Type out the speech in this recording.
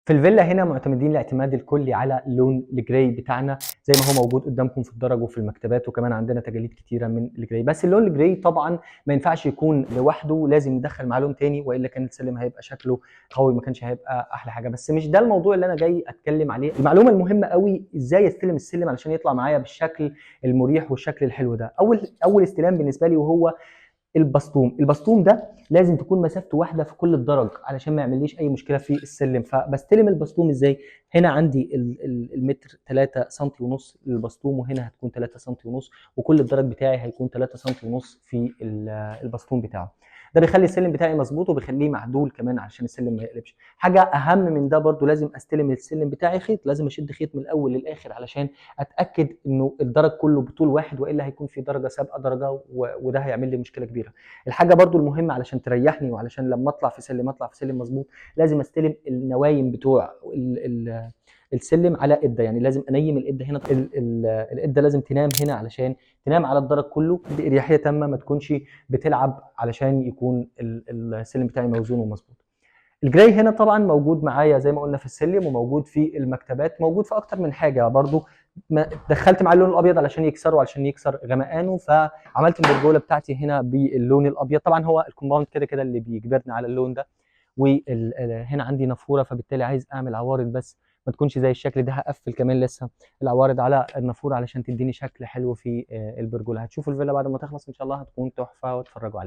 في الفيلا هنا معتمدين الاعتماد الكلي على اللون الجراي بتاعنا زي ما هو موجود قدامكم في الدرج وفي المكتبات، وكمان عندنا تجاليد كتيره من الجراي. بس اللون الجراي طبعا ما ينفعش يكون لوحده، لازم ندخل معاه لون تاني والا كان السلم هيبقى شكله قوي، ما كانش هيبقى احلى حاجه. بس مش ده الموضوع اللي انا جاي اتكلم عليه. المعلومه المهمه قوي ازاي استلم السلم علشان يطلع معايا بالشكل المريح والشكل الحلو ده. اول استلام بالنسبه لي وهو البسطوم ده لازم تكون مسافته واحده في كل الدرج علشان ما يعمليش اي مشكله في السلم. فبستلم البسطوم ازاي؟ هنا عندي المتر 3 سم ونص للبسطوم، وهنا هتكون 3 سم ونص، وكل الدرج بتاعي هيكون 3 سم ونص في البسطوم بتاعه. ده بيخلي السلم بتاعي مظبوط وبيخليه معدول كمان علشان السلم ما يقلبش. حاجه اهم من ده برضو، لازم استلم السلم بتاعي خيط، لازم اشد خيط من الاول للاخر علشان اتاكد انه الدرج كله بطول واحد، والا هيكون في درجه سابقه درجه وده هيعمل لي مشكله كبيره. الحاجه برضو المهمه علشان تريحني وعلشان لما اطلع في سلم اطلع في سلم مظبوط، لازم استلم النوايم بتوع السلم على قده. يعني لازم انيم القده هنا، القده لازم تنام هنا علشان تنام على الدرج كله باريحيه تامه، ما تكونش بتلعب علشان يكون السلم بتاعي موزون ومظبوط. الجراي هنا طبعا موجود معايا زي ما قلنا في السلم، وموجود في المكتبات، موجود في اكتر من حاجه برضو. دخلت مع اللون الابيض علشان يكسره، علشان يكسر غمقانه، فعملت البرجوله بتاعتي هنا باللون الابيض. طبعا هو الكومباوند كده كده اللي بيجبرنا على اللون ده. وهنا عندي نافوره، فبالتالي عايز اعمل عوارض بس ما تكونش زي الشكل ده. هقفل كمان لسه العوارض على النافوره علشان تديني شكل حلو في البرجوله. هتشوفوا الفيلا بعد ما تخلص ان شاء الله هتكون تحفه، واتفرجوا عليها.